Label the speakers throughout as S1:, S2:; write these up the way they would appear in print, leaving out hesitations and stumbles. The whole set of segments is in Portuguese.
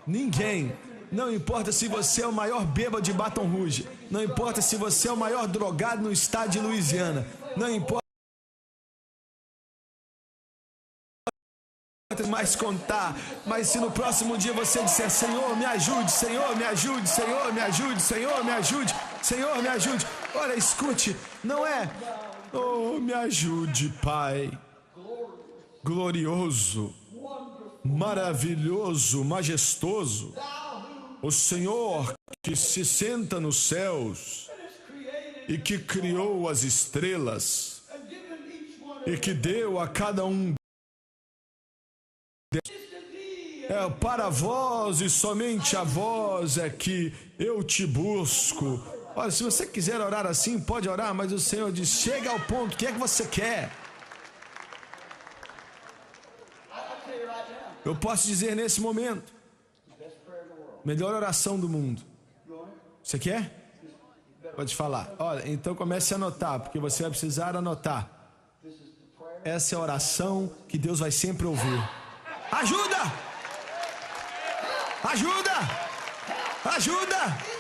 S1: Ninguém. Não importa se você é o maior bêbado de Baton Rouge. Não importa se você é o maior drogado no estado de Louisiana. Não importa mais contar. Mas se no próximo dia você disser: Senhor, me ajude, Senhor, me ajude, Senhor, me ajude, Senhor, me ajude, Senhor, me ajude. Olha, escute, não é: oh, me ajude, Pai. Glorioso, maravilhoso, majestoso, o Senhor que se senta nos céus e que criou as estrelas e que deu a cada um para vós e somente a vós é que eu te busco. Olha, se você quiser orar assim, pode orar, mas o Senhor diz: chega ao ponto, o que é que você quer? Eu posso dizer nesse momento: melhor oração do mundo. Você quer? Pode falar. Olha, então comece a anotar, porque você vai precisar anotar. Essa é a oração que Deus vai sempre ouvir. Ajuda! Ajuda! Ajuda!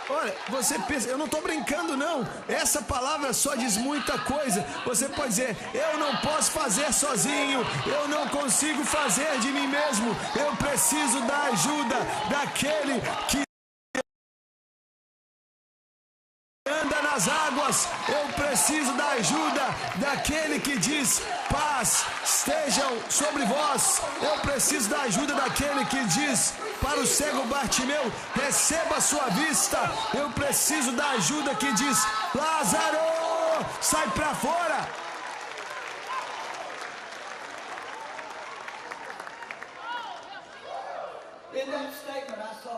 S1: Olha, você pensa, eu não estou brincando não. Essa palavra só diz muita coisa. Você pode dizer: eu não posso fazer sozinho, eu não consigo fazer de mim mesmo, eu preciso da ajuda daquele que anda nas águas, eu preciso da ajuda daquele que diz: paz estejam sobre vós. Eu preciso da ajuda daquele que diz para o cego Bartimeu: receba a sua vista. Eu preciso da ajuda que diz: Lázaro, sai para fora.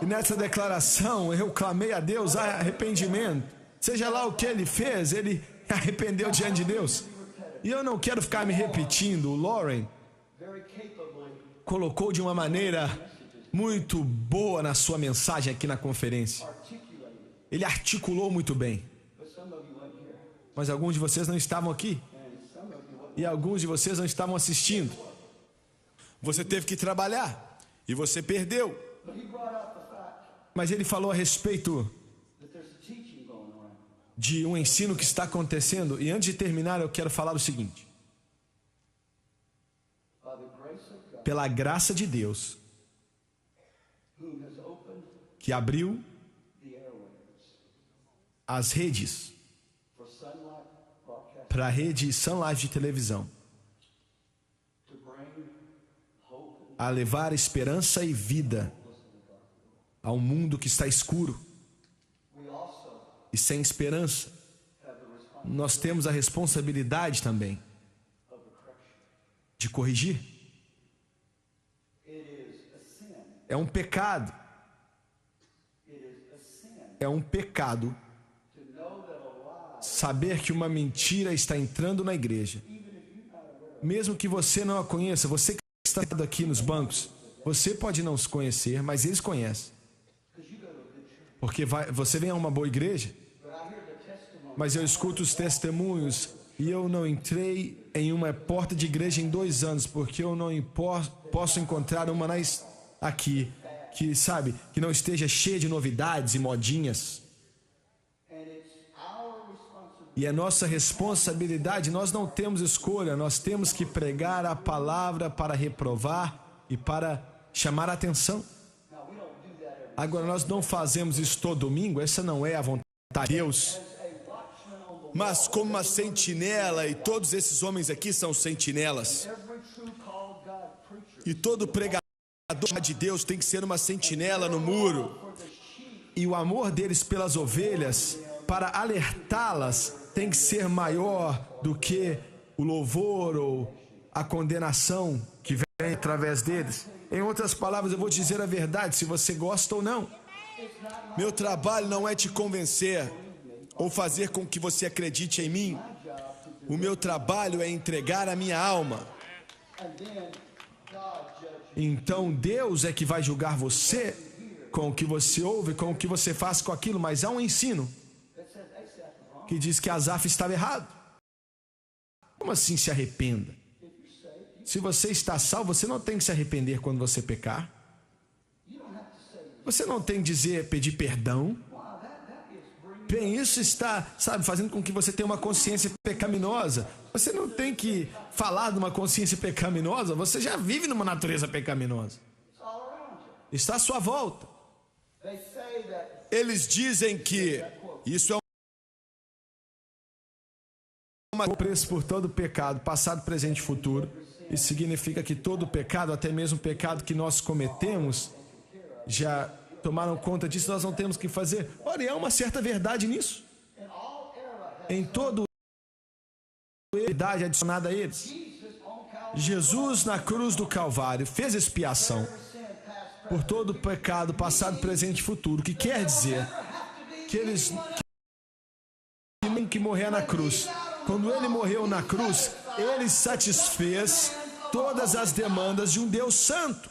S1: E nessa declaração eu clamei a Deus arrependimento. Seja lá o que ele fez, ele arrependeu diante de Deus. E eu não quero ficar me repetindo. O Lauren colocou de uma maneira muito boa na sua mensagem aqui na conferência. Ele articulou muito bem. Mas alguns de vocês não estavam aqui. E alguns de vocês não estavam assistindo. Você teve que trabalhar. E você perdeu. Mas ele falou a respeito de um ensino que está acontecendo. E antes de terminar, eu quero falar o seguinte: pela graça de Deus, que abriu as redes para a rede Sun Life de televisão, a levar esperança e vida ao mundo que está escuro e sem esperança, nós temos a responsabilidade também de corrigir. É um pecado. É um pecado saber que uma mentira está entrando na igreja. Mesmo que você não a conheça, você que está aqui nos bancos, você pode não se conhecer, mas eles conhecem. Porque você vem a uma boa igreja, mas eu escuto os testemunhos e eu não entrei em uma porta de igreja em 2 anos, porque eu não posso encontrar uma aqui, que sabe, que não esteja cheia de novidades e modinhas. E é nossa responsabilidade, nós não temos escolha, nós temos que pregar a palavra para reprovar e para chamar a atenção. Agora, nós não fazemos isso todo domingo, essa não é a vontade de Deus. Mas como uma sentinela, e todos esses homens aqui são sentinelas, e todo pregador de Deus tem que ser uma sentinela no muro. E o amor deles pelas ovelhas, para alertá-las, tem que ser maior do que o louvor ou a condenação que vem através deles. Em outras palavras, eu vou te dizer a verdade, se você gosta ou não. Meu trabalho não é te convencer ou fazer com que você acredite em mim. O meu trabalho é entregar a minha alma. Então Deus é que vai julgar você com o que você ouve, com o que você faz com aquilo. Mas há um ensino que diz que Asaf estava errado. Como assim se arrependa? Se você está salvo, você não tem que se arrepender quando você pecar. Você não tem que pedir perdão. Bem, isso está, fazendo com que você tenha uma consciência pecaminosa. Você não tem que falar de uma consciência pecaminosa, você já vive numa natureza pecaminosa. Está à sua volta. Eles dizem que isso é um preço por todo pecado, passado, presente e futuro. Isso significa que todo pecado, até mesmo o pecado que nós cometemos, já tomaram conta disso, nós não temos que fazer. Ora, e há uma certa verdade nisso. Em todo verdade adicionada a eles. Jesus na cruz do Calvário fez expiação por todo o pecado passado, presente e futuro, que quer dizer que eles têm que morrer na cruz. Quando ele morreu na cruz, ele satisfez todas as demandas de um Deus santo.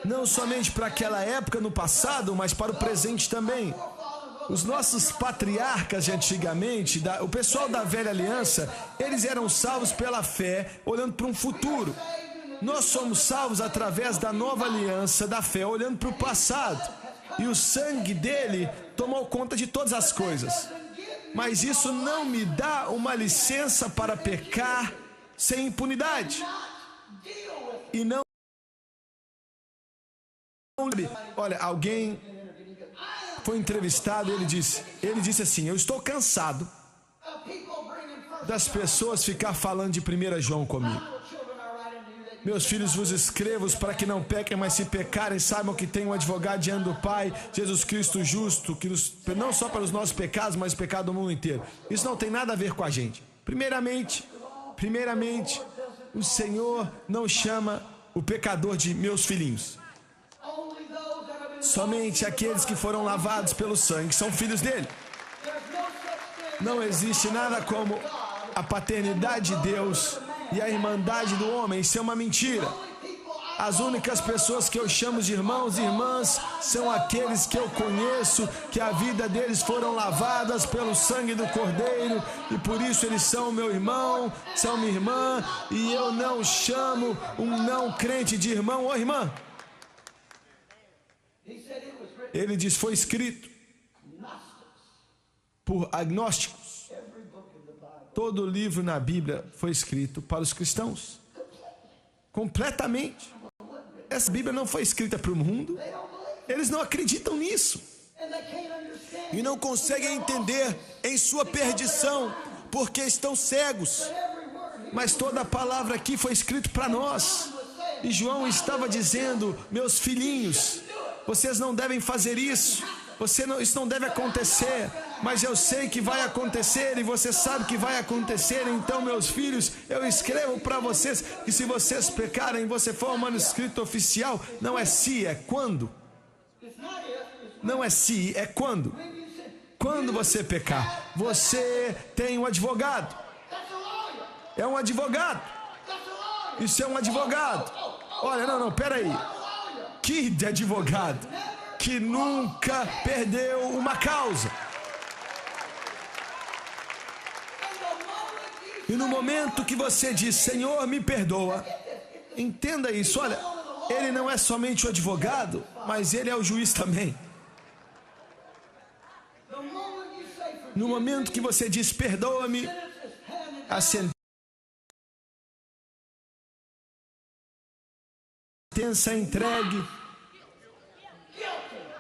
S1: Não somente para aquela época no passado, mas para o presente também. Os nossos patriarcas de antigamente, o pessoal da velha aliança, eles eram salvos pela fé, olhando para um futuro. Nós somos salvos através da nova aliança, da fé, olhando para o passado. E o sangue dele tomou conta de todas as coisas. Mas isso não me dá uma licença para pecar sem impunidade. E não... Olha, alguém foi entrevistado e ele disse assim: eu estou cansado das pessoas ficar falando de 1 João comigo. Meus filhos vos escrevo para que não pequem, mas se pecarem, saibam que tem um advogado diante do Pai, Jesus Cristo justo, que não só para os nossos pecados, mas o pecado do mundo inteiro. Isso não tem nada a ver com a gente. Primeiramente, o Senhor não chama o pecador de meus filhinhos. Somente aqueles que foram lavados pelo sangue são filhos dele. Não existe nada como a paternidade de Deus e a irmandade do homem. Isso é uma mentira. As únicas pessoas que eu chamo de irmãos e irmãs são aqueles que eu conheço, que a vida deles foram lavadas pelo sangue do Cordeiro, e por isso eles são meu irmão, são minha irmã, e eu não chamo um não crente de irmão ou irmã. Ele diz: foi escrito por agnósticos. Todo livro na Bíblia foi escrito para os cristãos. Completamente. Essa Bíblia não foi escrita para o mundo. Eles não acreditam nisso. E não conseguem entender em sua perdição, porque estão cegos. Mas toda a palavra aqui foi escrita para nós. E João estava dizendo: meus filhinhos, vocês não devem fazer isso. Isso não deve acontecer, mas eu sei que vai acontecer e você sabe que vai acontecer. Então, meus filhos, eu escrevo para vocês que se vocês pecarem, você for um manuscrito oficial, não é se, é quando. Não é se, é quando. Quando você pecar, você tem um advogado. É um advogado. Isso é um advogado. Olha, não, peraí. Que de advogado que nunca perdeu uma causa. E no momento que você diz: Senhor, me perdoa, entenda isso. Olha, ele não é somente o advogado, mas ele é o juiz também. No momento que você diz: perdoa-me, a sentença é entregue,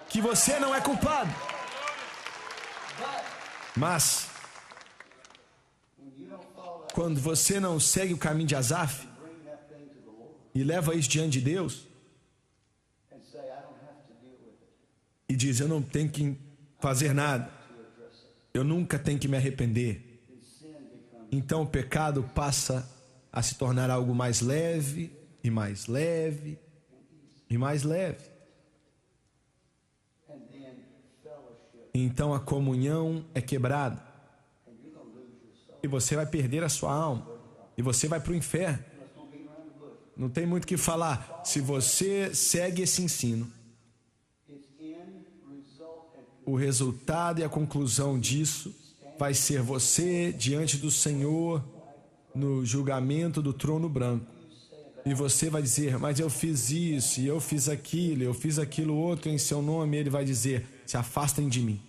S1: que você não é culpado. Mas quando você não segue o caminho de Asaf e leva isso diante de Deus e diz: eu não tenho que fazer nada, eu nunca tenho que me arrepender, então o pecado passa a se tornar algo mais leve e mais leve e mais leve. Então a comunhão é quebrada. E você vai perder a sua alma. E você vai para o inferno. Não tem muito o que falar. Se você segue esse ensino, o resultado e a conclusão disso vai ser você diante do Senhor no julgamento do trono branco. E você vai dizer, mas eu fiz isso, e eu fiz aquilo outro em seu nome. Ele vai dizer, se afastem de mim,